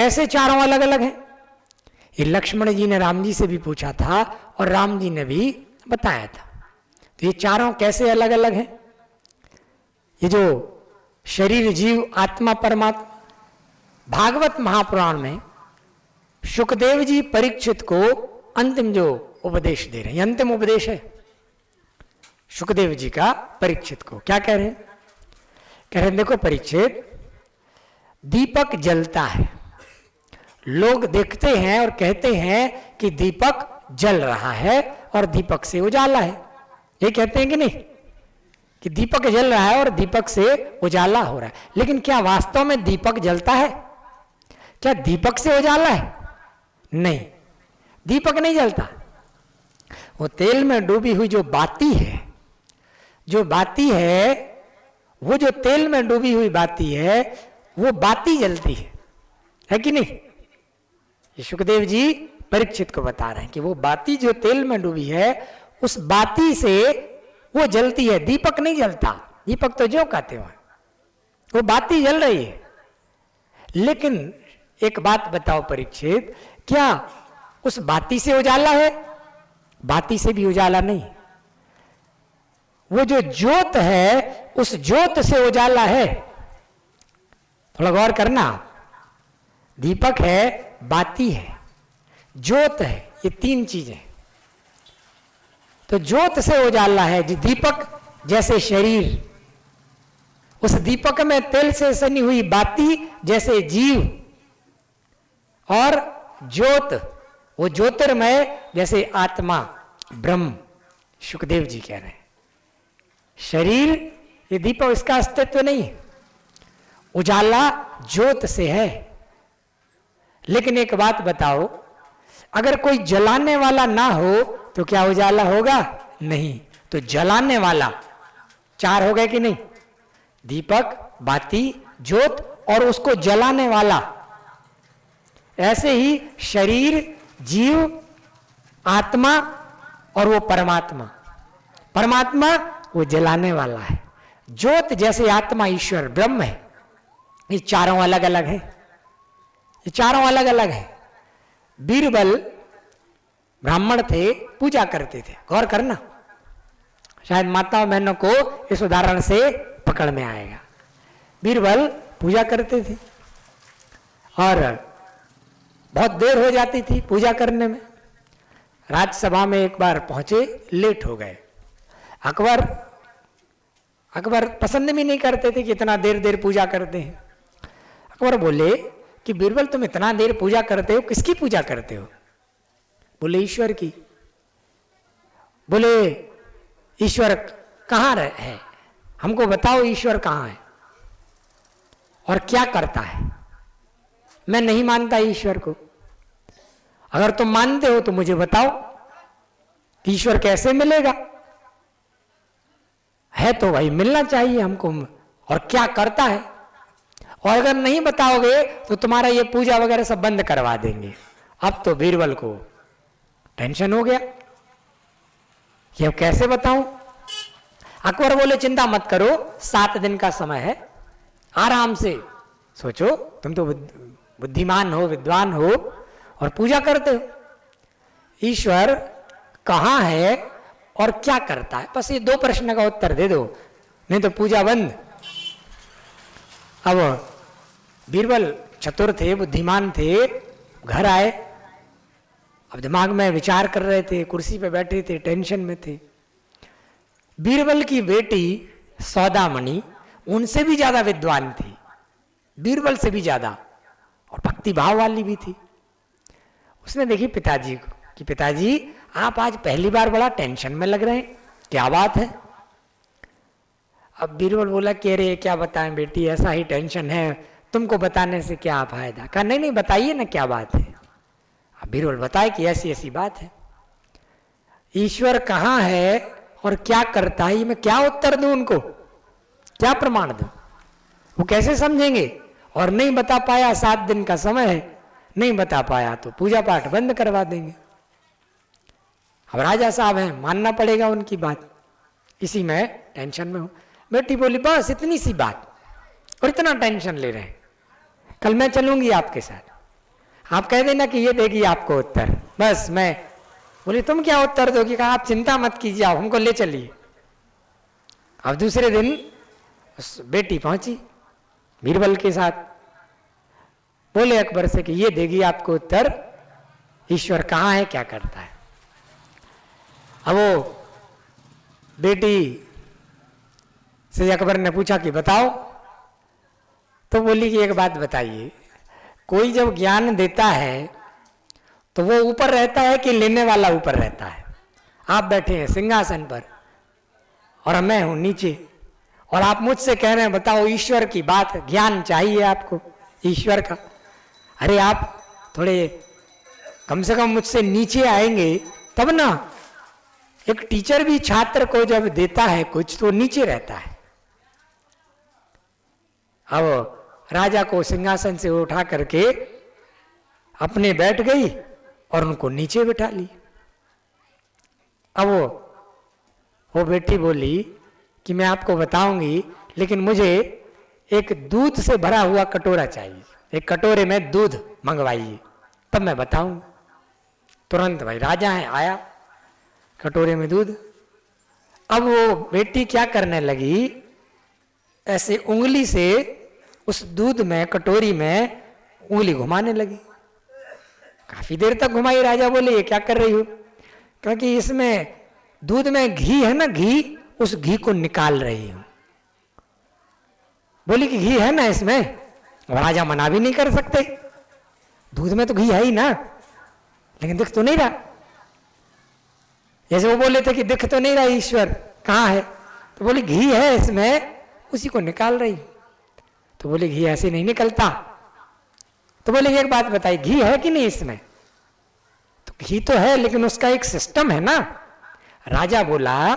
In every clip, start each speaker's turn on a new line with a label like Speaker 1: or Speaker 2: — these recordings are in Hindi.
Speaker 1: ऐसे चारों अलग अलग हैं। ये लक्ष्मण जी ने राम जी से भी पूछा था और राम जी ने भी बताया था। तो ये चारों कैसे अलग अलग हैं? ये जो शरीर, जीव, आत्मा, परमात्मा, भागवत महापुराण में सुखदेव जी परीक्षित को अंतिम जो उपदेश दे रहे हैं, अंतिम उपदेश है सुखदेव जी का परीक्षित को। क्या कह रहे हैं? कह रहे हैं देखो परीक्षित, दीपक जलता है, लोग देखते हैं और कहते हैं कि दीपक जल रहा है और दीपक से उजाला है। ये कहते हैं कि नहीं कि दीपक जल रहा है और दीपक से उजाला हो रहा है। लेकिन क्या वास्तव में दीपक जलता है? क्या दीपक से उजाला है? नहीं, दीपक नहीं जलता। वो तेल में डूबी हुई जो बाती है, जो बाती है, वो जो तेल में डूबी हुई बाती है, वो बाती जलती है कि नहीं? ये सुखदेव जी परीक्षित को बता रहे हैं कि वो बाती जो तेल में डूबी है, उस बाती से वो जलती है, दीपक नहीं जलता। दीपक तो जो कहते हो, वो बाती जल रही है। लेकिन एक बात बताओ परीक्षित, क्या उस बाती से उजाला है? बाती से भी उजाला नहीं। वो जो ज्योत है, उस ज्योत से उजाला है। थोड़ा गौर करना, दीपक है, बाती है, ज्योत है, ये तीन चीजें। तो ज्योत से उजाला है। दीपक जैसे शरीर, उस दीपक में तेल से सनी हुई बाती जैसे जीव, और ज्योत वो ज्योतिर्मय जैसे आत्मा ब्रह्म। सुखदेव जी कह रहे हैं शरीर ये दीपक, इसका अस्तित्व नहीं है, उजाला ज्योत से है। लेकिन एक बात बताओ, अगर कोई जलाने वाला ना हो तो क्या उजाला होगा? नहीं। तो जलाने वाला चार हो गए कि नहीं? दीपक, बाती, ज्योत और उसको जलाने वाला। ऐसे ही शरीर, जीव, आत्मा और वो परमात्मा। परमात्मा वो जलाने वाला है। ज्योत जैसे आत्मा ईश्वर ब्रह्म है। ये चारों अलग अलग है, ये चारों अलग अलग है। बीरबल ब्राह्मण थे, पूजा करते थे। गौर करना, शायद माताओं बहनों को इस उदाहरण से पकड़ में आएगा। बीरबल पूजा करते थे और बहुत देर हो जाती थी पूजा करने में। राज्यसभा में एक बार पहुंचे, लेट हो गए। अकबर पसंद भी नहीं करते थे कि इतना देर देर पूजा करते हैं। अकबर बोले कि बीरबल तुम इतना देर पूजा करते हो, किसकी पूजा करते हो? बोले ईश्वर की। बोले ईश्वर कहाँ है? हमको बताओ ईश्वर कहाँ है और क्या करता है? मैं नहीं मानता ईश्वर को। अगर तुम मानते हो तो मुझे बताओ, ईश्वर कैसे मिलेगा? है तो भाई मिलना चाहिए हमको, और क्या करता है? और अगर नहीं बताओगे तो तुम्हारा ये पूजा वगैरह सब बंद करवा देंगे। अब तो बीरबल को टेंशन हो गया कि अब कैसे बताऊं। अकबर बोले चिंता मत करो, 7 दिन का समय है, आराम से सोचो। तुम तो बुद्धिमान हो, विद्वान हो और पूजा करते हो। ईश्वर कहाँ है और क्या करता है? बस ये 2 प्रश्न का उत्तर दे दो, नहीं तो पूजा बंद। अब बीरबल चतुर थे, बुद्धिमान थे, घर आए। अब दिमाग में विचार कर रहे थे, कुर्सी पे बैठे थे, टेंशन में थे। बीरबल की बेटी सौदामणि उनसे भी ज्यादा विद्वान थी, बीरबल से भी ज्यादा, और भक्ति भाव वाली भी थी। उसने देखी पिताजी को कि पिताजी आप आज पहली बार बड़ा टेंशन में लग रहे हैं, क्या बात है? अब बीरबल बोला कि अरे क्या बताएं बेटी, ऐसा ही टेंशन है, तुमको बताने से क्या फायदा। कहा नहीं नहीं बताइए ना क्या बात है। अब बीरबल बताए कि ऐसी ऐसी बात है। ईश्वर कहाँ है और क्या करता है, मैं क्या उत्तर दूं उनको, क्या प्रमाण दूं? वो कैसे समझेंगे? और नहीं बता पाया, 7 दिन का समय है, नहीं बता पाया तो पूजा पाठ बंद करवा देंगे। अब राजा साहब हैं, मानना पड़ेगा उनकी बात। इसी में टेंशन में हूं। बेटी बोली बस इतनी सी बात और इतना टेंशन ले रहे हैं, कल मैं चलूंगी आपके साथ। आप कह देना कि ये देगी आपको उत्तर, बस। मैं बोली तुम क्या उत्तर दोगी? कहा आप चिंता मत कीजिए, आप हमको ले चलिए। अब दूसरे दिन बेटी पहुंची बीरबल के साथ, बोले अकबर से कि ये देगी आपको उत्तर, ईश्वर कहाँ है, क्या करता है। अब वो बेटी से अकबर ने पूछा कि बताओ, तो बोली कि एक बात बताइए, कोई जब ज्ञान देता है तो वो ऊपर रहता है कि लेने वाला ऊपर रहता है? आप बैठे हैं सिंहासन पर और मैं हूं नीचे, और आप मुझसे कह रहे हैं बताओ ईश्वर की बात, ज्ञान चाहिए आपको ईश्वर का। अरे आप थोड़े कम से कम मुझसे नीचे आएंगे तब ना। एक टीचर भी छात्र को जब देता है कुछ तो नीचे रहता है। अब राजा को सिंहासन से उठा करके अपने बैठ गई और उनको नीचे बिठा ली। अब वो बेटी बोली कि मैं आपको बताऊंगी, लेकिन मुझे एक दूध से भरा हुआ कटोरा चाहिए, एक कटोरे में दूध मंगवाइए तब मैं बताऊं। तुरंत भाई राजा है आया, कटोरे में दूध। अब वो बेटी क्या करने लगी, ऐसे उंगली से उस दूध में, कटोरी में उंगली घुमाने लगी। काफी देर तक घुमाई। राजा बोले ये क्या कर रही हो? क्योंकि इसमें दूध में घी है ना, घी, उस घी को निकाल रही हूं। बोली कि घी है ना इसमें? राजा मना भी नहीं कर सकते, दूध में तो घी है ही ना, लेकिन दिख तो नहीं रहा। जैसे वो बोले थे कि दिख तो नहीं रहा ईश्वर, कहाँ है? तो बोली घी है इसमें, उसी को निकाल रही। तो बोले घी ऐसे नहीं निकलता। तो बोले एक बात बताइए, घी है कि नहीं इसमें? तो घी तो है, लेकिन उसका एक सिस्टम है ना। राजा बोला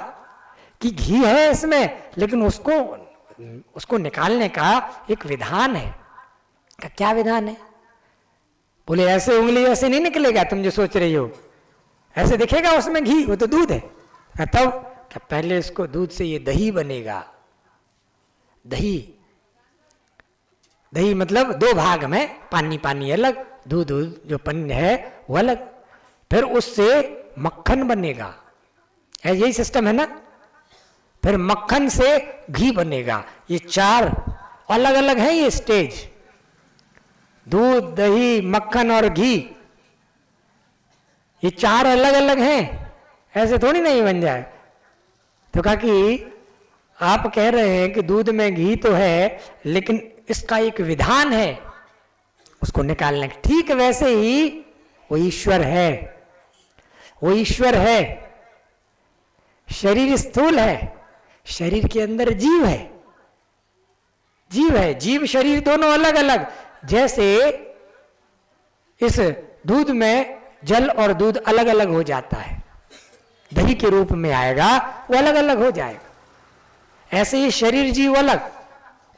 Speaker 1: कि घी है इसमें, लेकिन उसको निकालने का एक विधान है। क्या विधान है? बोले ऐसे उंगली ऐसे नहीं निकलेगा तुम जो सोच रही हो, ऐसे दिखेगा उसमें घी, वो तो दूध है। तब क्या पहले इसको दूध से ये दही बनेगा। दही, दही मतलब दो भाग में, पानी पानी अलग, दूध जो पन्नी है वो अलग, फिर उससे मक्खन बनेगा। यही सिस्टम है ना। फिर मक्खन से घी बनेगा। ये चार अलग अलग है ये स्टेज, दूध, दही, मक्खन और घी, ये चार अलग अलग हैं, ऐसे थोड़ी नहीं बन जाए। तो कहा कि आप कह रहे हैं कि दूध में घी तो है, लेकिन इसका एक विधान है उसको निकालने का। ठीक वैसे ही वो ईश्वर है, वो ईश्वर है। शरीर स्थूल है, शरीर के अंदर जीव है, जीव है, जीव शरीर दोनों अलग अलग। जैसे इस दूध में जल और दूध अलग अलग हो जाता है, दही के रूप में आएगा वो अलग अलग हो जाएगा। ऐसे ही शरीर जीव अलग,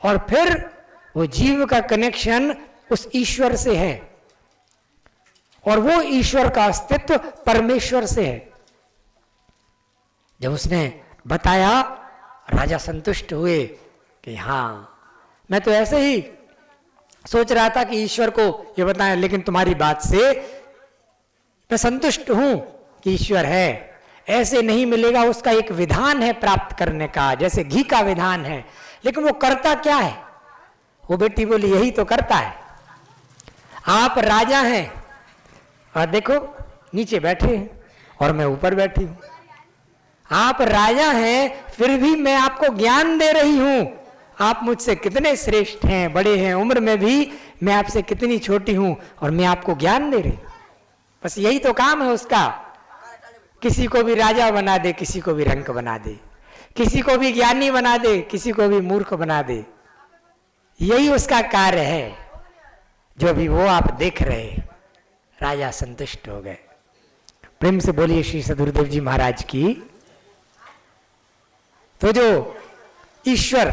Speaker 1: और फिर वो जीव का कनेक्शन उस ईश्वर से है, और वो ईश्वर का अस्तित्व परमेश्वर से है। जब उसने बताया, राजा संतुष्ट हुए कि हाँ, मैं तो ऐसे ही सोच रहा था कि ईश्वर को ये बताएं, लेकिन तुम्हारी बात से मैं संतुष्ट हूं कि ईश्वर है। ऐसे नहीं मिलेगा, उसका एक विधान है प्राप्त करने का, जैसे घी का विधान है। लेकिन वो करता क्या है? वो बेटी बोली यही तो करता है। आप राजा हैं और देखो नीचे बैठे हैं और मैं ऊपर बैठी हूं। आप राजा हैं, फिर भी मैं आपको ज्ञान दे रही हूं। आप मुझसे कितने श्रेष्ठ हैं, बड़े हैं, उम्र में भी मैं आपसे कितनी छोटी हूं, और मैं आपको ज्ञान दे रही हूं। बस यही तो काम है उसका। किसी को भी राजा बना दे, किसी को भी रंक बना दे, किसी को भी ज्ञानी बना दे, किसी को भी मूर्ख बना दे। यही उसका कार्य है, जो भी वो आप देख रहे। राजा संतुष्ट हो गए। प्रेम से बोलिए श्री सदगुरुदेव जी महाराज की। तो जो ईश्वर,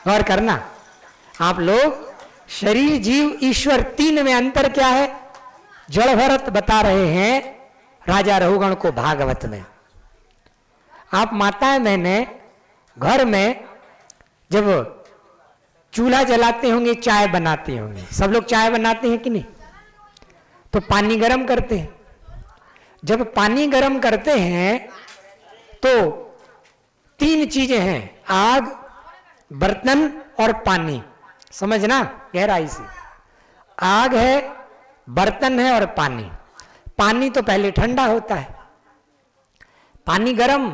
Speaker 1: गौर करना आप लोग, शरीर, जीव, ईश्वर, तीन में अंतर क्या है? जड़ भरत बता रहे हैं राजा रघुगण को भागवत में। आप माताएं मैंने घर में जब चूल्हा जलाते होंगे, चाय बनाते होंगे, सब लोग चाय बनाते हैं कि नहीं? तो पानी गर्म करते हैं। जब पानी गर्म करते हैं तो 3 चीजें हैं, आग, बर्तन और पानी। समझना गहराई से, आग है, बर्तन है और पानी। पानी तो पहले ठंडा होता है, पानी गर्म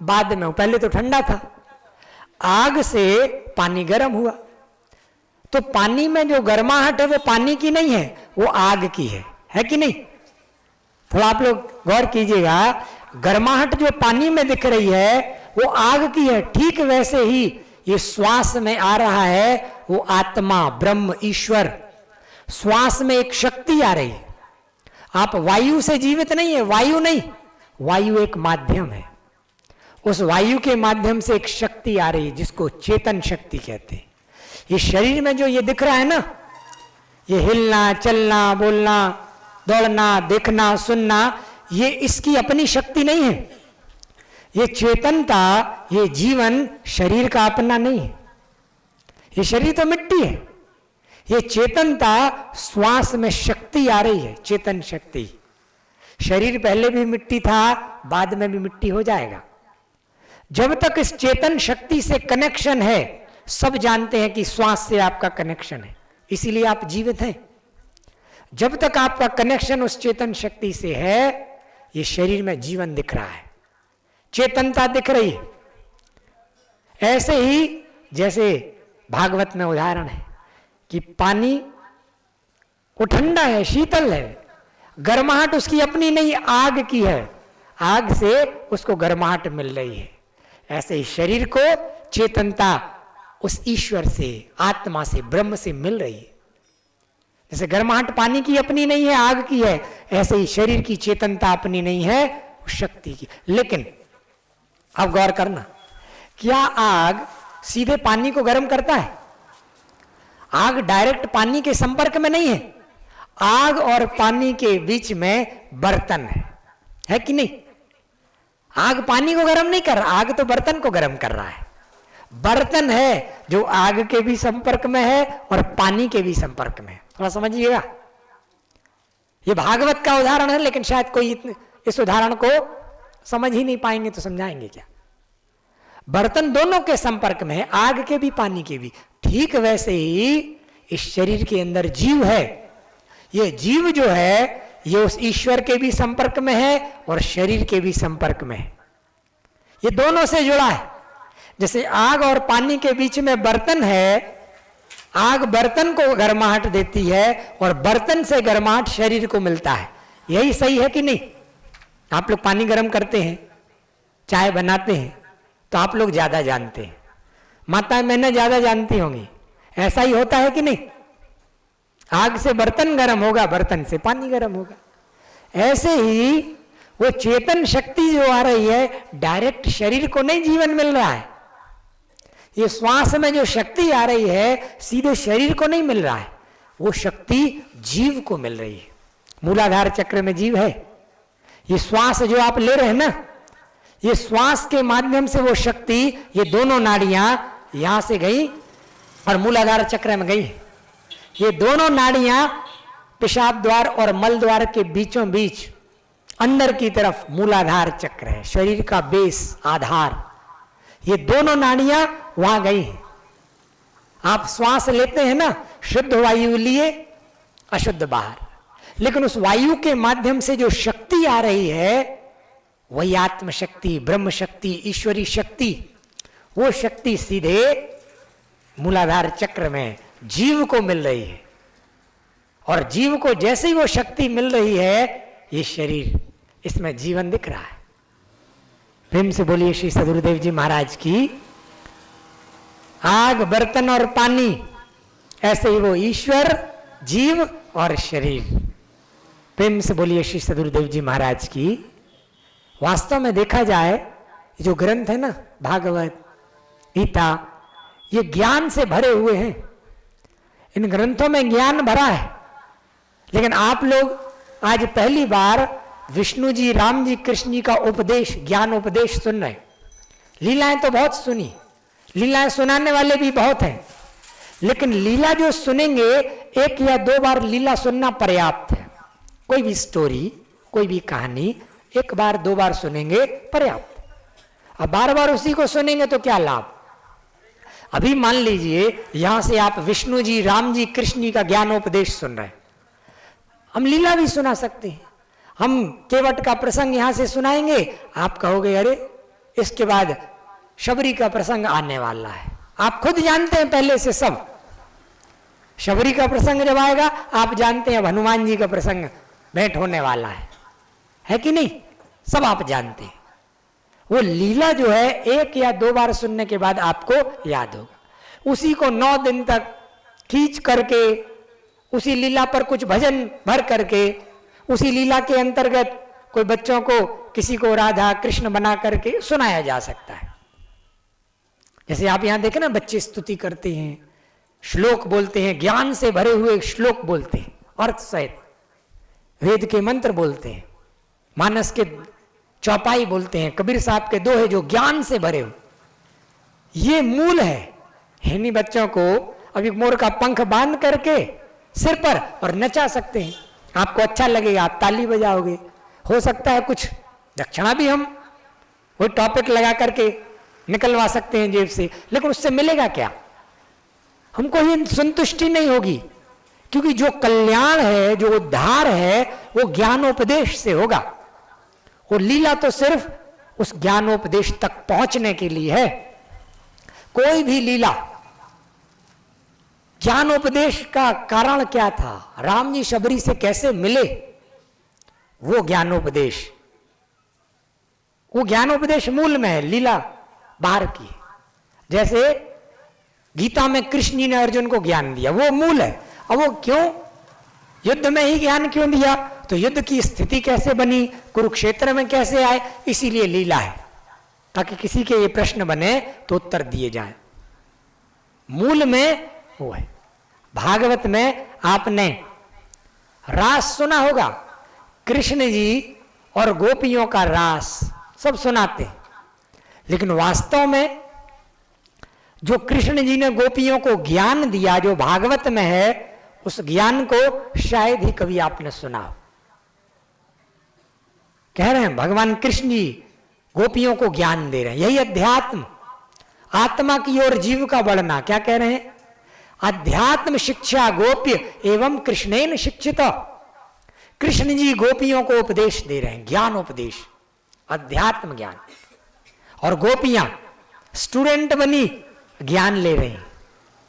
Speaker 1: बाद में, पहले तो ठंडा था, आग से पानी गर्म हुआ। तो पानी में जो गर्माहट है वो पानी की नहीं है, वो आग की है कि नहीं? थोड़ा आप लोग गौर कीजिएगा, गर्माहट जो पानी में दिख रही है वो आग की है। ठीक वैसे ही ये श्वास में आ रहा है वो आत्मा, ब्रह्म, ईश्वर। श्वास में एक शक्ति आ रही है। आप वायु से जीवित नहीं है, वायु नहीं, वायु एक माध्यम है। उस वायु के माध्यम से एक शक्ति आ रही है जिसको चेतन शक्ति कहते हैं। ये शरीर में जो ये दिख रहा है ना, ये हिलना, चलना, बोलना, दौड़ना, देखना, सुनना, ये इसकी अपनी शक्ति नहीं है। ये चेतनता, ये जीवन शरीर का अपना नहीं है। ये शरीर तो मिट्टी है, ये चेतनता श्वास में शक्ति आ रही है, चेतन शक्ति। शरीर पहले भी मिट्टी था, बाद में भी मिट्टी हो जाएगा। जब तक इस चेतन शक्ति से कनेक्शन है, सब जानते हैं कि श्वास से आपका कनेक्शन है, इसीलिए आप जीवित हैं। जब तक आपका कनेक्शन उस चेतन शक्ति से है, ये शरीर में जीवन दिख रहा है, चेतनता दिख रही है। ऐसे ही जैसे भागवत में उदाहरण है कि पानी वो ठंडा है, शीतल है, गर्माहट उसकी अपनी नहीं, आग की है, आग से उसको गर्माहट मिल रही है। ऐसे ही शरीर को चेतनता उस ईश्वर से, आत्मा से, ब्रह्म से मिल रही है। जैसे गर्माहट पानी की अपनी नहीं है, आग की है, ऐसे ही शरीर की चेतनता अपनी नहीं है, शक्ति की। लेकिन अब गौर करना, क्या आग सीधे पानी को गर्म करता है? आग डायरेक्ट पानी के संपर्क में नहीं है। आग और पानी के बीच में बर्तन है कि नहीं? आग पानी को गर्म नहीं कर रहा, आग तो बर्तन को गर्म कर रहा है। बर्तन है जो आग के भी संपर्क में है और पानी के भी संपर्क में है। थोड़ा समझिएगा, ये भागवत का उदाहरण है, लेकिन शायद कोई इस उदाहरण को समझ ही नहीं पाएंगे, तो समझाएंगे क्या? बर्तन दोनों के संपर्क में है, आग के भी पानी के भी। ठीक वैसे ही इस शरीर के अंदर जीव है। ये जीव जो है ये उस ईश्वर के भी संपर्क में है और शरीर के भी संपर्क में है। ये दोनों से जुड़ा है। जैसे आग और पानी के बीच में बर्तन है, आग बर्तन को गर्माहट देती है और बर्तन से गर्माहट शरीर को मिलता है। यही सही है कि नहीं? आप लोग पानी गर्म करते हैं, चाय बनाते हैं, तो आप लोग ज्यादा जानते हैं, माताएं मैंने ज्यादा जानती होंगी। ऐसा ही होता है कि नहीं? आग से बर्तन गर्म होगा, बर्तन से पानी गर्म होगा। ऐसे ही वो चेतन शक्ति जो आ रही है, डायरेक्ट शरीर को नहीं जीवन मिल रहा है। ये श्वास में जो शक्ति आ रही है सीधे शरीर को नहीं मिल रहा है, वो शक्ति जीव को मिल रही है। मूलाधार चक्र में जीव है। ये श्वास जो आप ले रहे हैं ना, ये श्वास के माध्यम से वो शक्ति, ये दोनों नाड़ियां यहां से गई और मूलाधार चक्र में गई। ये दोनों नाड़ियां पेशाब द्वार और मल द्वार के बीचों बीच अंदर की तरफ मूलाधार चक्र है, शरीर का बेस, आधार। ये दोनों नाड़ियां वहां गई हैं। आप श्वास लेते हैं ना, शुद्ध वायु लिए, अशुद्ध बाहर, लेकिन उस वायु के माध्यम से जो शक्ति आ रही है वही आत्म शक्ति, ब्रह्म शक्ति, ईश्वरी शक्ति, वो शक्ति सीधे मूलाधार चक्र में जीव को मिल रही है। और जीव को जैसे ही वो शक्ति मिल रही है, ये शरीर, इसमें जीवन दिख रहा है। प्रेम से बोलिए श्री सद्गुरुदेव जी महाराज की। आग, बर्तन और पानी, ऐसे ही वो ईश्वर, जीव और शरीर। प्रेम से बोलिए श्री सद्गुरुदेव जी महाराज की। वास्तव में देखा जाए, जो ग्रंथ है ना, भागवत, गीता, ये ज्ञान से भरे हुए हैं। इन ग्रंथों में ज्ञान भरा है, लेकिन आप लोग आज पहली बार विष्णु जी, राम जी, कृष्ण जी का उपदेश, ज्ञान उपदेश सुन रहे। लीलाएं तो बहुत सुनी, लीलाएं सुनाने वाले भी बहुत हैं, लेकिन लीला जो सुनेंगे, 1 या 2 बार लीला सुनना पर्याप्त है। कोई भी स्टोरी, कोई भी कहानी एक बार दो बार सुनेंगे पर्याप्त। अब बार बार उसी को सुनेंगे तो क्या लाभ। अभी मान लीजिए यहां से आप विष्णु जी, राम जी, कृष्ण जी का ज्ञानोपदेश सुन रहे हैं, हम लीला भी सुना सकते हैं। हम केवट का प्रसंग यहां से सुनाएंगे, आप कहोगे अरे इसके बाद शबरी का प्रसंग आने वाला है। आप खुद जानते हैं पहले से सब, शबरी का प्रसंग जब आएगा आप जानते हैं अब हनुमान जी का प्रसंग भेंट होने वाला है कि नहीं, सब आप जानते हैं। वो लीला जो है एक या दो बार सुनने के बाद आपको याद होगा। उसी को 9 दिन तक खींच करके, उसी लीला पर कुछ भजन भर करके, उसी लीला के अंतर्गत कोई बच्चों को, किसी को राधा कृष्ण बना करके सुनाया जा सकता है। जैसे आप यहां देखें ना, बच्चे स्तुति करते हैं, श्लोक बोलते हैं, ज्ञान से भरे हुए श्लोक बोलते हैं, अर्थ सहित वेद के मंत्र बोलते हैं, मानस के चौपाई बोलते हैं, कबीर साहब के दोहे जो ज्ञान से भरे हो। ये मूल है। इन्हीं बच्चों को अभी मोर का पंख बांध करके सिर पर और नचा सकते हैं, आपको अच्छा लगेगा, आप ताली बजाओगे। हो सकता है कुछ दक्षिणा भी हम वो टॉपिक लगा करके निकलवा सकते हैं जेब से, लेकिन उससे मिलेगा क्या? हमको ये संतुष्टि नहीं होगी, क्योंकि जो कल्याण है, जो उद्धार है, वो ज्ञानोपदेश से होगा। वो लीला तो सिर्फ उस ज्ञानोपदेश तक पहुंचने के लिए है। कोई भी लीला, ज्ञानोपदेश का कारण क्या था, राम जी शबरी से कैसे मिले, वो ज्ञानोपदेश, वो ज्ञानोपदेश मूल में है, लीला बाहर की। जैसे गीता में कृष्ण जी ने अर्जुन को ज्ञान दिया, वो मूल है। अब वो क्यों युद्ध में ही ज्ञान क्यों दिया, तो युद्ध की स्थिति कैसे बनी, कुरुक्षेत्र में कैसे आए, इसीलिए लीला है, ताकि किसी के ये प्रश्न बने तो उत्तर दिए जाए। मूल में वो है। भागवत में आपने रास सुना होगा, कृष्ण जी और गोपियों का रास सब सुनाते हैं, लेकिन वास्तव में जो कृष्ण जी ने गोपियों को ज्ञान दिया, जो भागवत में है, उस ज्ञान को शायद ही कभी आपने सुना हो। कह रहे हैं भगवान कृष्ण जी गोपियों को ज्ञान दे रहे हैं, यही अध्यात्म, आत्मा की ओर जीव का बढ़ना। क्या कह रहे हैं? अध्यात्म शिक्षा गोप्य एवं कृष्णेन शिक्षित। कृष्ण जी गोपियों को उपदेश दे रहे हैं, ज्ञान उपदेश, अध्यात्म ज्ञान। और गोपियां स्टूडेंट बनी ज्ञान ले रही हैं।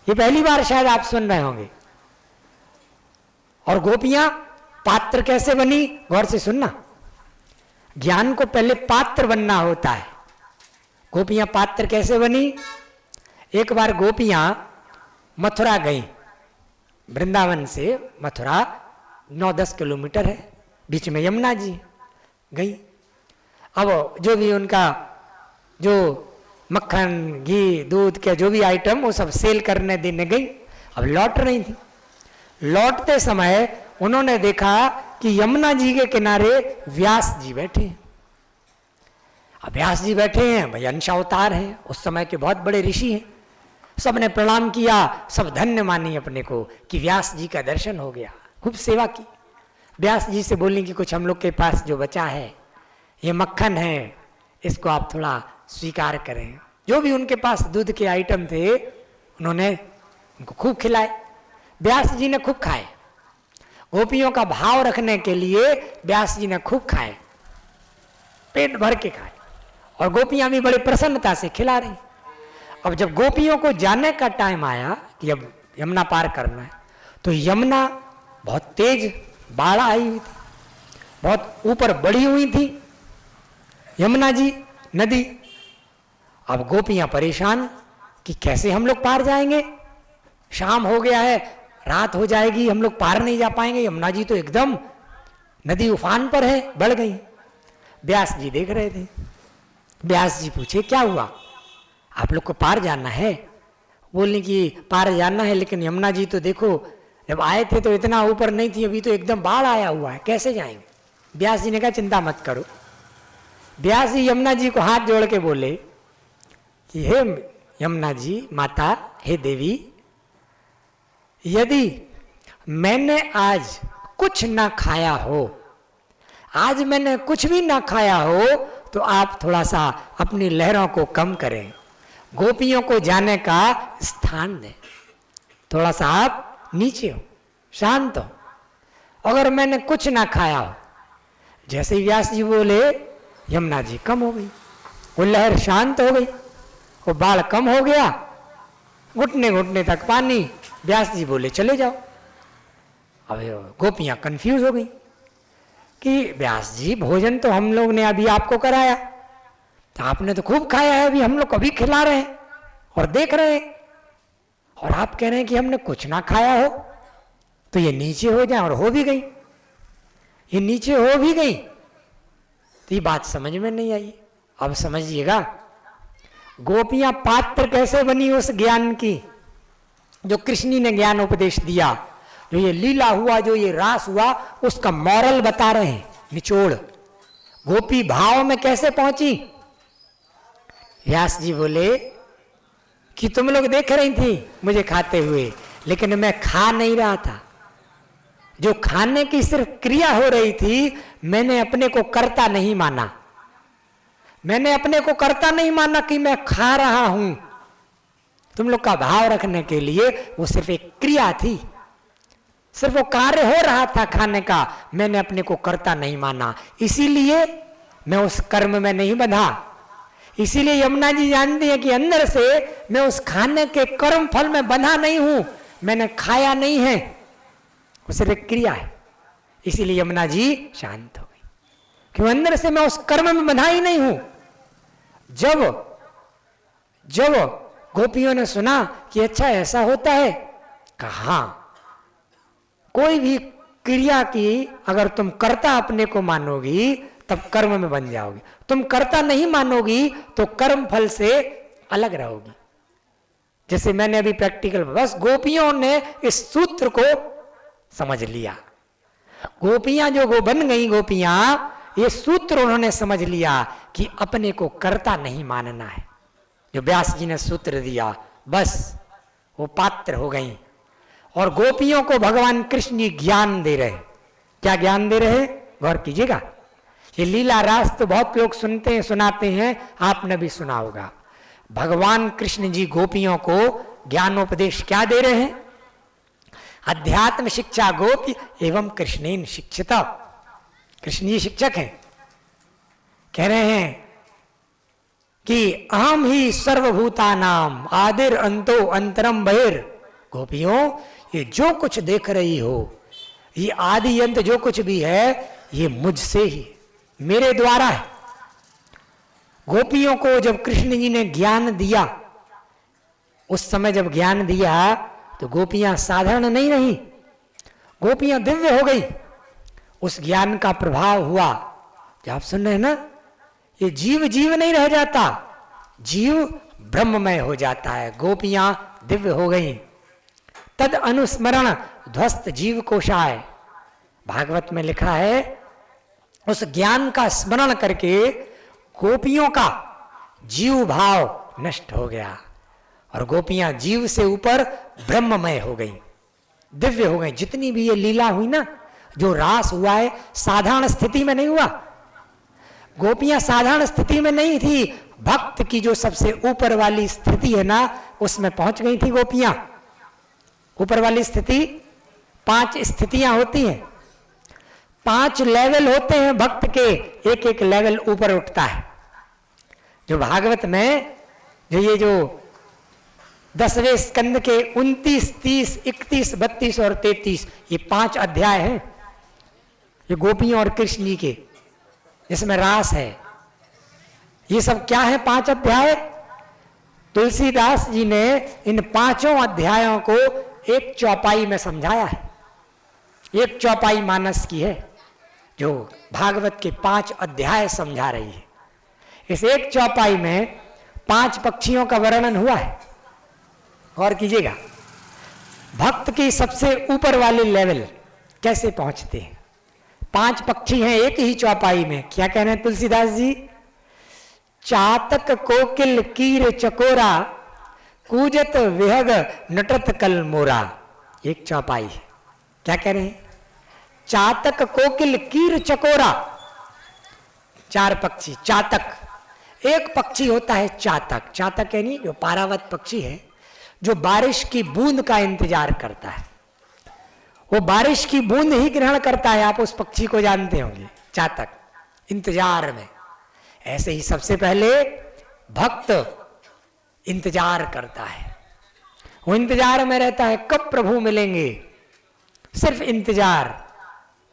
Speaker 1: ये पहली बार शायद आप सुन रहे होंगे। और गोपियां पात्र कैसे बनी, गौर से सुनना। ज्ञान को पहले पात्र बनना होता है। गोपियां पात्र कैसे बनी? एक बार गोपियां मथुरा गई, वृंदावन से मथुरा 9-10 किलोमीटर है, बीच में यमुना जी गई। अब जो भी उनका जो मक्खन, घी, दूध के जो भी आइटम, वो सब सेल करने देने गई। अब लौट रही थी। लौटते समय उन्होंने देखा कि यमुना जी के किनारे व्यास जी बैठे हैं। अब व्यास जी बैठे हैं, भाई अंश अवतार हैं, उस समय के बहुत बड़े ऋषि हैं। सबने प्रणाम किया, सब धन्य मानी अपने को कि व्यास जी का दर्शन हो गया, खूब सेवा की। व्यास जी से बोली कि कुछ हम लोग के पास जो बचा है, ये मक्खन है, इसको आप थोड़ा स्वीकार करें। जो भी उनके पास दूध के आइटम थे, उन्होंने उनको खूब खिलाए। व्यास जी ने खूब खाए। गोपियों का भाव रखने के लिए व्यास जी ने खूब खाए, पेट भर के खाए, और गोपियां भी बड़ी प्रसन्नता से खिला रही। अब जब गोपियों को जाने का टाइम आया कि अब यमुना पार करना है, तो यमुना बहुत तेज बाढ़ आई हुई थी, बहुत ऊपर बढ़ी हुई थी यमुना जी नदी। अब गोपियां परेशान कि कैसे हम लोग पार जाएंगे, शाम हो गया है, रात हो जाएगी, हम लोग पार नहीं जा पाएंगे, यमुना जी तो एकदम नदी उफान पर है, बढ़ गई। व्यास जी देख रहे थे। व्यास जी पूछे क्या हुआ, आप लोग को पार जाना है? बोलने की पार जाना है, लेकिन यमुना जी तो देखो जब आए थे तो इतना ऊपर नहीं थी, अभी तो एकदम बाढ़ आया हुआ है, कैसे जाएंगे? व्यास जी ने कहा चिंता मत करो। व्यास जी यमुना जी को हाथ जोड़ के बोले कि हे यमुना जी माता, हे देवी, यदि मैंने आज कुछ ना खाया हो, आज मैंने कुछ भी ना खाया हो, तो आप थोड़ा सा अपनी लहरों को कम करें, गोपियों को जाने का स्थान दें, थोड़ा सा आप नीचे हो, शांत हो। अगर मैंने कुछ ना खाया हो, जैसे ही व्यास जी बोले यमुना जी कम हो गई, वो लहर शांत हो गई, वो बाढ़ कम हो गया, घुटने घुटने तक पानी। व्यास जी बोले चले जाओ। अब गोपियां कंफ्यूज हो गई कि व्यास जी भोजन तो हम लोग ने अभी आपको कराया, तो आपने तो खूब खाया है, अभी हम लोग कभी खिला रहे हैं और देख रहे हैं, और आप कह रहे हैं कि हमने कुछ ना खाया हो, तो ये नीचे हो जाए। और हो भी गई, ये नीचे हो भी गई, तो ये बात समझ में नहीं आई। अब समझिएगा गोपियां पात्र कैसे बनी उस ज्ञान की, जो कृष्ण ने ज्ञान उपदेश दिया, जो ये लीला हुआ, जो ये रास हुआ, उसका मॉरल बता रहे हैं, निचोड़। गोपी भाव में कैसे पहुंची। व्यास जी बोले कि तुम लोग देख रही थी मुझे खाते हुए, लेकिन मैं खा नहीं रहा था। जो खाने की सिर्फ क्रिया हो रही थी, मैंने अपने को कर्ता नहीं माना, मैंने अपने को कर्ता नहीं माना कि मैं खा रहा हूं। तुम लोग का भाव रखने के लिए वो सिर्फ एक क्रिया थी, सिर्फ वो कार्य हो रहा था खाने का, मैंने अपने को कर्ता नहीं माना, इसीलिए मैं उस कर्म में नहीं बंधा। इसीलिए यमुना जी जानती है कि अंदर से मैं उस खाने के कर्म फल में बंधा नहीं हूं, मैंने खाया नहीं है, वो सिर्फ एक क्रिया है। इसीलिए यमुना जी शांत हो गई, क्यों अंदर से मैं उस कर्म में बंधा ही नहीं हूं। जब गोपियों ने सुना कि अच्छा ऐसा होता है, कहा कोई भी क्रिया की अगर तुम कर्ता अपने को मानोगी तब कर्म में बन जाओगी, तुम कर्ता नहीं मानोगी तो कर्म फल से अलग रहोगी। जैसे मैंने अभी प्रैक्टिकल, बस गोपियों ने इस सूत्र को समझ लिया। गोपियां जो बन गई गोपियां, ये सूत्र उन्होंने समझ लिया कि अपने को कर्ता नहीं मानना है। जो व्यास जी ने सूत्र दिया, बस वो पात्र हो गई। और गोपियों को भगवान कृष्ण जी ज्ञान दे रहे। क्या ज्ञान दे रहे, गौर कीजिएगा। ये लीला रास तो बहुत लोग सुनते हैं, सुनाते हैं, आपने भी सुना होगा। भगवान कृष्ण जी गोपियों को ज्ञानोपदेश क्या दे रहे हैं, अध्यात्म शिक्षा गोपी एवं कृष्णेन शिक्षिता। कृष्ण जी शिक्षक हैं, कह रहे हैं कि अहम ही सर्वभूतानाम आदिर अंतो अंतरम बहिर। गोपियों, ये जो कुछ देख रही हो, ये आदि अंत जो कुछ भी है, ये मुझसे ही, मेरे द्वारा है। गोपियों को जब कृष्ण जी ने ज्ञान दिया, उस समय जब ज्ञान दिया तो गोपियां साधारण नहीं रही, गोपियां दिव्य हो गई। उस ज्ञान का प्रभाव हुआ, जो आप सुन रहे हैं ना, ये जीव जीव नहीं रह जाता, जीव ब्रह्ममय हो जाता है। गोपियां दिव्य हो गई। तद अनुस्मरण ध्वस्त जीव कोशाय, भागवत में लिखा है, उस ज्ञान का स्मरण करके गोपियों का जीव भाव नष्ट हो गया और गोपियां जीव से ऊपर ब्रह्ममय हो गई, दिव्य हो गई। जितनी भी ये लीला हुई ना, जो रास हुआ है, साधारण स्थिति में नहीं हुआ। गोपियां साधारण स्थिति में नहीं थी, भक्त की जो सबसे ऊपर वाली स्थिति है ना, उसमें पहुंच गई थी गोपियां। ऊपर वाली स्थिति, 5 स्थितियां होती हैं, 5 लेवल होते हैं भक्त के, एक एक लेवल ऊपर उठता है। जो भागवत में जो 10वें स्कंद के 29, 30, 31, 32 और 33, ये 5 अध्याय हैं, ये गोपियों और कृष्ण जी के, जिसमें रास है। ये सब क्या है 5 अध्याय? तुलसीदास जी ने इन 5 अध्यायों को एक चौपाई में समझाया है। एक चौपाई मानस की है, जो भागवत के 5 अध्याय समझा रही है। इस एक चौपाई में 5 पक्षियों का वर्णन हुआ है। गौर कीजिएगा, भक्त की सबसे ऊपर वाले लेवल कैसे पहुंचते हैं। 5 पक्षी हैं एक ही चौपाई में। क्या कह रहे हैं तुलसीदास जी? चातक कोकिल कीर चकोरा, कूजत विहग नटत कल मोरा। एक चौपाई है। क्या कह रहे हैं? चातक, कोकिल, कीर, चकोरा, 4 पक्षी। चातक, एक पक्षी होता है चातक। चातक यानी जो पारावत पक्षी है, जो बारिश की बूंद का इंतजार करता है, वो बारिश की बूंद ही ग्रहण करता है। आप उस पक्षी को जानते होंगे, चातक, इंतजार में। ऐसे ही सबसे पहले भक्त इंतजार करता है, वो इंतजार में रहता है कब प्रभु मिलेंगे, सिर्फ इंतजार।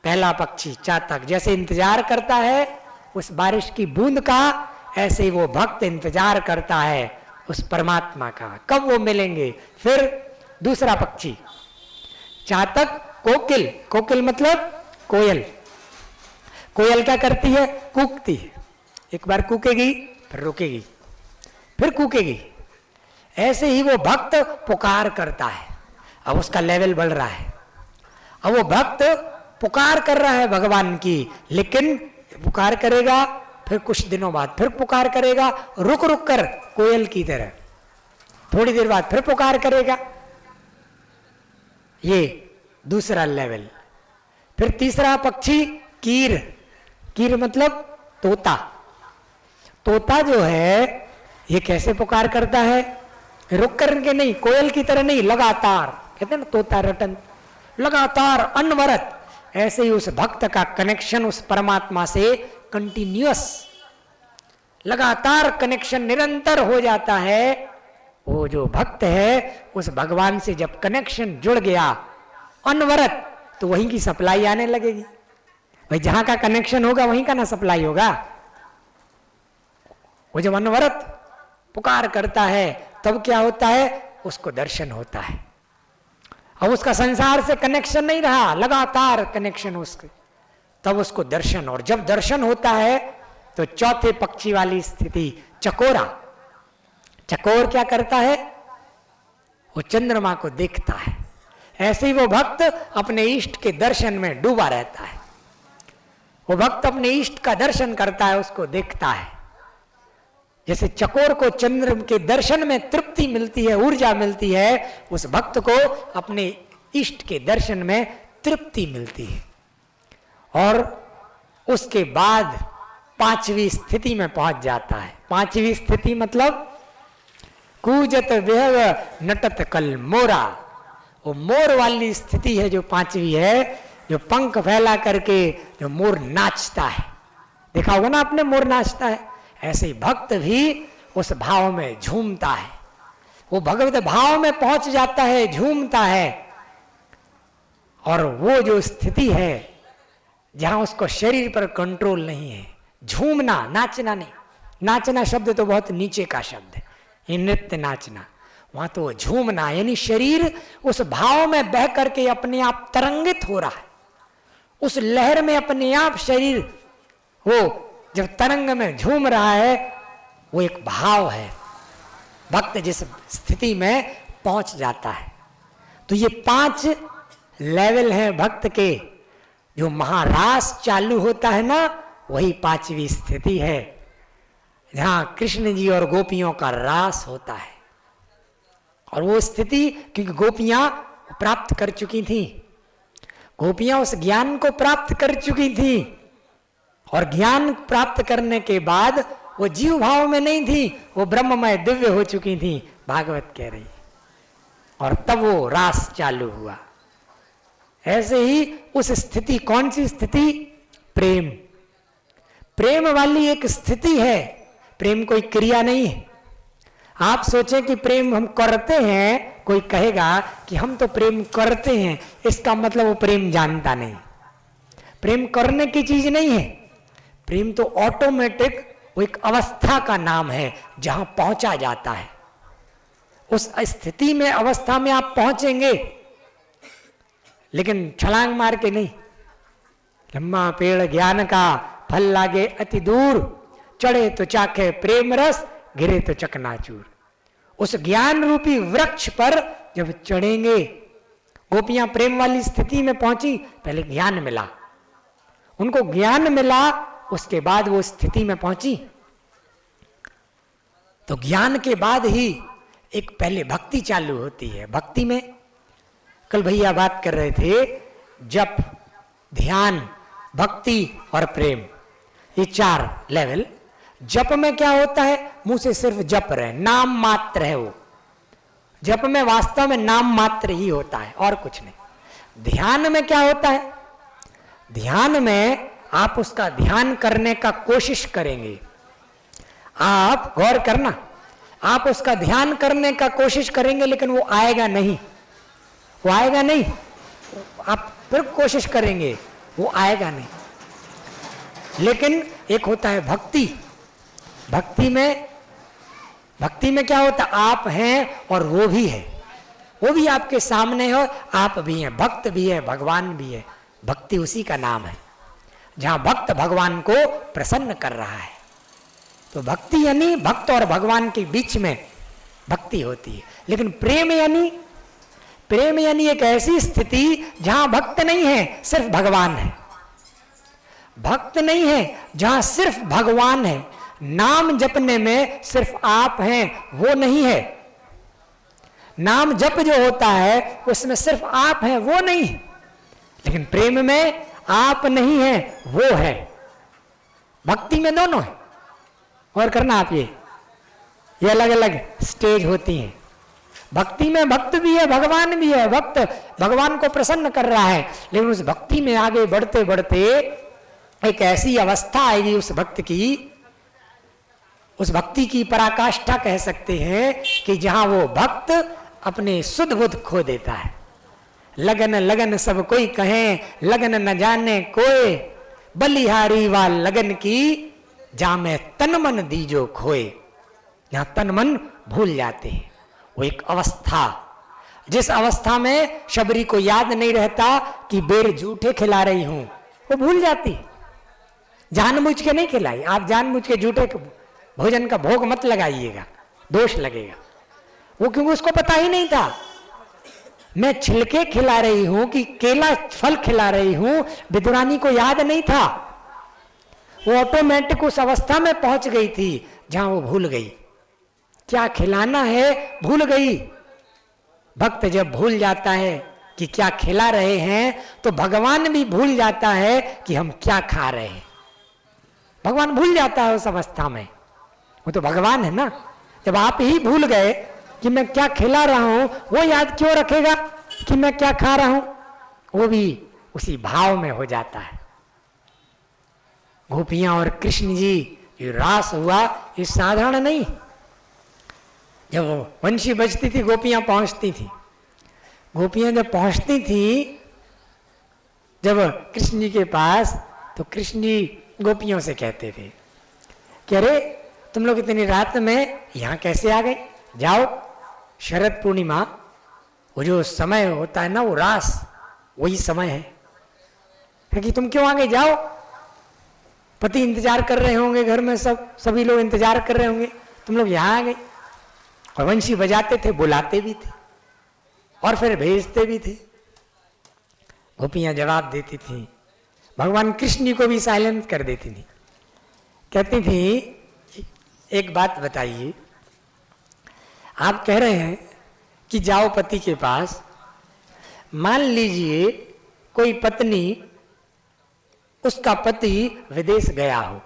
Speaker 1: पहला पक्षी चातक जैसे इंतजार करता है उस बारिश की बूंद का, ऐसे ही वो भक्त इंतजार करता है उस परमात्मा का, कब वो मिलेंगे। फिर दूसरा पक्षी चातक, कोकिल। कोकिल मतलब कोयल। कोयल क्या करती है, कूकती है। एक बार कूकेगी, फिर रुकेगी, फिर कूकेगी। ऐसे ही वो भक्त पुकार करता है। अब उसका लेवल बढ़ रहा है, अब वो भक्त पुकार कर रहा है भगवान की, लेकिन पुकार करेगा, फिर कुछ दिनों बाद फिर पुकार करेगा, रुक रुक कर, कोयल की तरह। थोड़ी देर बाद फिर पुकार करेगा। ये दूसरा लेवल। फिर तीसरा पक्षी कीर। कीर मतलब तोता। तोता जो है ये कैसे पुकार करता है, रुक करके नहीं, कोयल की तरह नहीं, लगातार। कहते हैं ना तोता रटन, लगातार, अनवरत। ऐसे ही उस भक्त का कनेक्शन उस परमात्मा से कंटिन्यूअस, लगातार कनेक्शन निरंतर हो जाता है। वो जो भक्त है उस भगवान से जब कनेक्शन जुड़ गया अनवरत, तो वहीं की सप्लाई आने लगेगी। भाई जहां का कनेक्शन होगा वहीं का ना सप्लाई होगा। वो जब अनवरत पुकार करता है तब क्या होता है, उसको दर्शन होता है। अब उसका संसार से कनेक्शन नहीं रहा, लगातार कनेक्शन उसके, तब उसको दर्शन। और जब दर्शन होता है तो चौथे पक्षी वाली स्थिति चकोरा। चकोर क्या करता है, वो चंद्रमा को देखता है। ऐसे ही वो भक्त अपने इष्ट के दर्शन में डूबा रहता है। वो भक्त अपने इष्ट का दर्शन करता है, उसको देखता है। जैसे चकोर को चंद्र के दर्शन में तृप्ति मिलती है, ऊर्जा मिलती है, उस भक्त को अपने इष्ट के दर्शन में तृप्ति मिलती है। और उसके बाद 5वीं स्थिति में पहुंच जाता है। 5वीं स्थिति मतलब कूजत विहग नटत कल मोरा। वो मोर वाली स्थिति है जो 5वीं है, जो पंख फैला करके जो मोर नाचता है। देखा होगा ना आपने, मोर नाचता है। ऐसे ही भक्त भी उस भाव में झूमता है, वो भगवत भाव में पहुंच जाता है, झूमता है। और वो जो स्थिति है जहां उसको शरीर पर कंट्रोल नहीं है, झूमना, नाचना नहीं। नाचना शब्द तो बहुत नीचे का शब्द है, ये नृत्य नाचना। वहां तो झूमना यानी शरीर उस भाव में बह करके अपने आप तरंगित हो रहा है, उस लहर में अपने आप शरीर वो जब तरंग में झूम रहा है, वो एक भाव है। भक्त जिस स्थिति में पहुंच जाता है। तो ये 5 लेवल हैं भक्त के। जो महारास चालू होता है ना, वही 5वीं स्थिति है, जहां कृष्ण जी और गोपियों का रास होता है। और वो स्थिति क्योंकि गोपियां प्राप्त कर चुकी थी, गोपियां उस ज्ञान को प्राप्त कर चुकी थी। और ज्ञान प्राप्त करने के बाद वो जीव भाव में नहीं थी, वो ब्रह्ममय दिव्य हो चुकी थी, भागवत कह रही। और तब वो रास चालू हुआ। ऐसे ही उस स्थिति, कौन सी स्थिति, प्रेम। प्रेम वाली एक स्थिति है। प्रेम कोई क्रिया नहीं है। आप सोचें कि प्रेम हम करते हैं, कोई कहेगा कि हम तो प्रेम करते हैं, इसका मतलब वो प्रेम जानता नहीं। प्रेम करने की चीज नहीं है। प्रेम तो ऑटोमेटिक वो एक अवस्था का नाम है जहां पहुंचा जाता है। उस स्थिति में, अवस्था में आप पहुंचेंगे, लेकिन छलांग मार के नहीं। लंबा पेड़ ज्ञान का, फल लागे अति दूर, चढ़े तो चाखे प्रेम रस, गिरे तो चकनाचूर। उस ज्ञान रूपी वृक्ष पर जब चढ़ेंगे, गोपियां प्रेम वाली स्थिति में पहुंची, पहले ज्ञान मिला, उनको ज्ञान मिला, उसके बाद वो स्थिति में पहुंची। तो ज्ञान के बाद ही एक पहले भक्ति चालू होती है। भक्ति में कल भैया बात कर रहे थे, जप, ध्यान, भक्ति और प्रेम, ये 4 लेवल। जप में क्या होता है? मुंह से सिर्फ जप रहे, नाम मात्र है वो। जप में वास्तव में नाम मात्र ही होता है और कुछ नहीं। ध्यान में क्या होता है? ध्यान में आप उसका ध्यान करने का कोशिश करेंगे। आप गौर करना, आप उसका ध्यान करने का कोशिश करेंगे लेकिन वो आएगा नहीं, वो आएगा नहीं। आप फिर कोशिश करेंगे, वो आएगा नहीं। लेकिन एक होता है भक्ति। भक्ति में क्या होता है? आप हैं और वो भी है, वो भी आपके सामने हो, आप भी हैं, भक्त भी है, भगवान भी है। भक्ति उसी का नाम है जहां भक्त भगवान को प्रसन्न कर रहा है। तो भक्ति यानी भक्त और भगवान के बीच में भक्ति होती है। लेकिन प्रेम यानी एक ऐसी स्थिति जहां भक्त नहीं है, सिर्फ भगवान है। भक्त नहीं है, जहां सिर्फ भगवान है। नाम जपने में सिर्फ आप हैं, वो नहीं है। नाम जप जो होता है उसमें सिर्फ आप हैं, वो नहीं। लेकिन प्रेम में आप नहीं है, वो है। भक्ति में दोनों है। और करना आप ये अलग अलग स्टेज होती हैं। भक्ति में भक्त भी है, भगवान भी है। भक्त भगवान को प्रसन्न कर रहा है, लेकिन उस भक्ति में आगे बढ़ते बढ़ते एक ऐसी अवस्था आएगी उस भक्त की, उस भक्ति की पराकाष्ठा कह सकते हैं कि जहां वो भक्त अपने सुध बुध खो देता है। लगन लगन सब कोई कहे, लगन न जाने कोई, बलिहारी वा लगन की, जामे तन मन दीजो खोए। यहां तन मन भूल जाते हैं। वो एक अवस्था, जिस अवस्था में शबरी को याद नहीं रहता कि बेर झूठे खिला रही हूं, वो भूल जाती। जानबूझ के नहीं खिलाई, आप जानबूझ के झूठे भोजन का भोग मत लगाइएगा, दोष लगेगा। वो क्योंकि उसको पता ही नहीं था मैं छिलके खिला रही हूं कि केला फल खिला रही हूं, विदुरानी को याद नहीं था। वो ऑटोमेटिक उस अवस्था में पहुंच गई थी जहां वो भूल गई क्या खिलाना है, भूल गई। भक्त जब भूल जाता है कि क्या खिला रहे हैं, तो भगवान भी भूल जाता है कि हम क्या खा रहे हैं। भगवान भूल जाता है उस अवस्था में, वो तो भगवान है ना। जब आप ही भूल गए कि मैं क्या खिला रहा हूं, वो याद क्यों रखेगा कि मैं क्या खा रहा हूं? वो भी उसी भाव में हो जाता है। गोपियां और कृष्ण जी ये रास हुआ, ये साधारण नहीं। जब वंशी बजती थी, गोपियां पहुंचती थी। गोपियां जब पहुंचती थी जब कृष्ण जी के पास, तो कृष्ण जी गोपियों से कहते थे कि अरे तुम लोग इतनी रात में यहां कैसे आ गए? जाओ, शरद पूर्णिमा वो जो समय होता है ना, वो रास वही समय है कि तुम क्यों आ गए? जाओ, पति इंतजार कर रहे होंगे घर में, सभी लोग इंतजार कर रहे होंगे, तुम लोग यहां आ गए। और वंशी बजाते थे, बुलाते भी थे और फिर भेजते भी थे। गोपियां जवाब देती थी, भगवान कृष्ण जी को भी साइलेंस कर देती थी। कहती थी एक बात बताइए, आप कह रहे हैं कि जाओ पति के पास, मान लीजिए कोई पत्नी, उसका पति विदेश गया हो,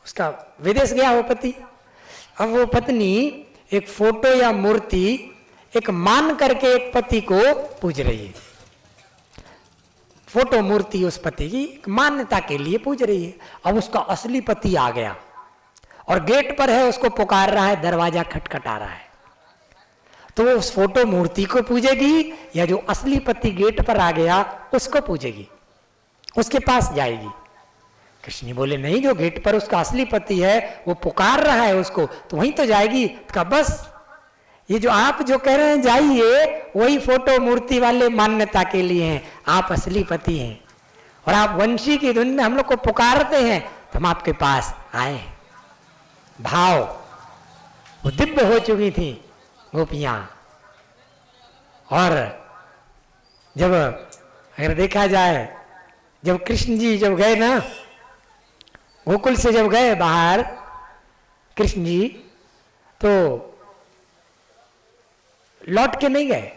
Speaker 1: उसका विदेश गया हो पति, अब वो पत्नी एक फोटो या मूर्ति एक मान करके एक पति को पूज रही है। फोटो मूर्ति उस पति की मान्यता के लिए पूज रही है। अब उसका असली पति आ गया और गेट पर है, उसको पुकार रहा है, दरवाजा खटखटा रहा है, तो वो उस फोटो मूर्ति को पूजेगी या जो असली पति गेट पर आ गया उसको पूजेगी, उसके पास जाएगी? कृष्ण बोले नहीं, जो गेट पर उसका असली पति है वो पुकार रहा है उसको, तो वहीं तो जाएगी। तो बस ये जो आप जो कह रहे हैं जाइए, वही फोटो मूर्ति वाले मान्यता के लिए हैं, आप असली पति हैं और आप वंशी की धुन में हम लोग को पुकारते हैं, तो हम आपके पास आए। भाव वो दिव्य हो चुकी थी गोपियां। और जब अगर देखा जाए, जब कृष्ण जी जब गए ना, गोकुल से जब गए बाहर कृष्ण जी, तो लौट के नहीं गए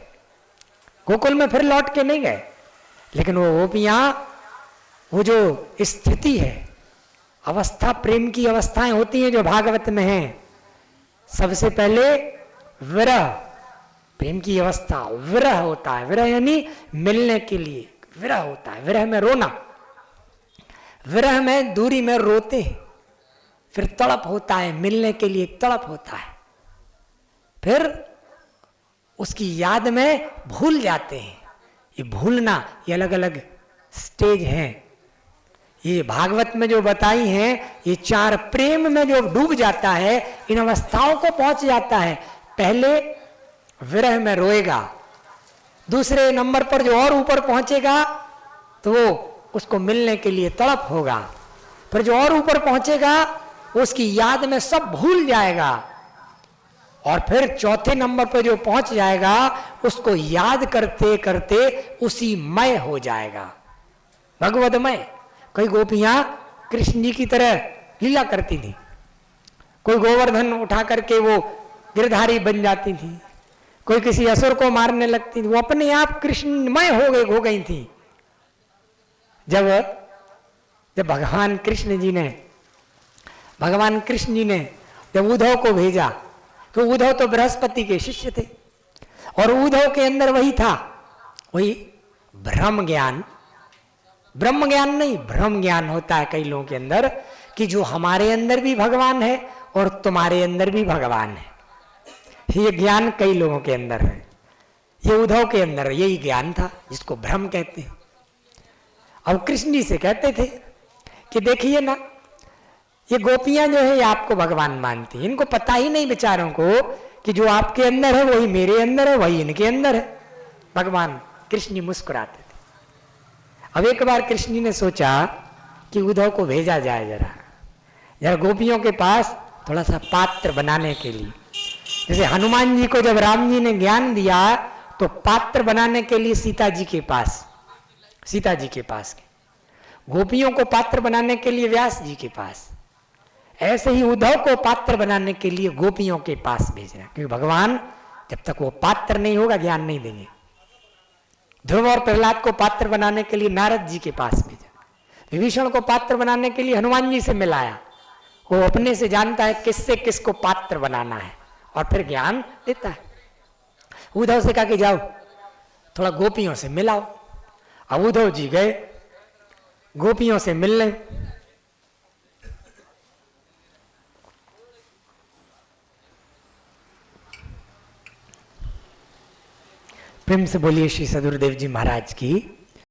Speaker 1: गोकुल में, फिर लौट के नहीं गए, लेकिन वो गोपियां वो जो स्थिति है, अवस्था, प्रेम की अवस्थाएं होती हैं जो भागवत में हैं। सबसे पहले विरह, प्रेम की अवस्था, विरह होता है। विरह यानी मिलने के लिए विरह होता है। विरह में रोना, विरह में दूरी में रोते हैं। फिर तड़प होता है, मिलने के लिए तड़प होता है। फिर उसकी याद में भूल जाते हैं। ये भूलना, ये अलग अलग स्टेज हैं। ये भागवत में जो बताई हैं, ये चार प्रेम में जो डूब जाता है, इन अवस्थाओं को पहुंच जाता है। पहले विरह में रोएगा, दूसरे नंबर पर जो और ऊपर पहुंचेगा तो वो उसको मिलने के लिए तड़प होगा। फिर जो और ऊपर पहुंचेगा उसकी याद में सब भूल जाएगा। और फिर चौथे नंबर पर जो पहुंच जाएगा उसको याद करते करते उसी मय हो जाएगा, भगवतमय। कई गोपियां कृष्ण जी की तरह लीला करती थी। कोई गोवर्धन उठा करके वो गिरधारी बन जाती थी, कोई किसी असुर को मारने लगती थी। वो अपने आप कृष्णमय हो गई थी। जब भगवान कृष्ण जी ने जब उद्धव को भेजा, तो उद्धव तो बृहस्पति के शिष्य थे और उद्धव के अंदर वही था, वही ब्रह्म ज्ञान। ब्रह्म ज्ञान नहीं, भ्रम ज्ञान होता है कई लोगों के अंदर कि जो हमारे अंदर भी भगवान है और तुम्हारे अंदर भी भगवान है। ये ज्ञान कई लोगों के अंदर है। ये उद्धव के अंदर यही ज्ञान था जिसको भ्रम कहते हैं। अब कृष्ण जी से कहते थे कि देखिए ना, ये गोपियां जो है ये आपको भगवान मानती हैं। इनको पता ही नहीं बेचारों को कि जो आपके अंदर है वही मेरे अंदर है, वही इनके अंदर है। भगवान कृष्ण जी मुस्कुराते थे। अब एक बार कृष्ण जी ने सोचा कि उद्धव को भेजा जाए जरा गोपियों के पास थोड़ा सा पात्र बनाने के लिए। जैसे हनुमान जी को जब राम जी ने ज्ञान दिया तो पात्र बनाने के लिए सीता जी के पास गोपियों को पात्र बनाने के लिए व्यास जी के पास, ऐसे ही उद्धव को पात्र बनाने के लिए गोपियों के पास भेजना। क्योंकि भगवान जब तक वो पात्र नहीं होगा ज्ञान नहीं देंगे। ध्रुव और प्रहलाद को पात्र बनाने के लिए नारद जी के पास भेजा। विभीषण को पात्र बनाने के लिए हनुमान जी से मिलाया। वो अपने से जानता है किससे किसको पात्र बनाना है और फिर ज्ञान देता है। उद्धव से कहा कि जाओ थोड़ा गोपियों से मिलाओ। अब उद्धव जी गए गोपियों से मिलने। प्रेम से बोलिए श्री सदगुरुदेव जी महाराज की।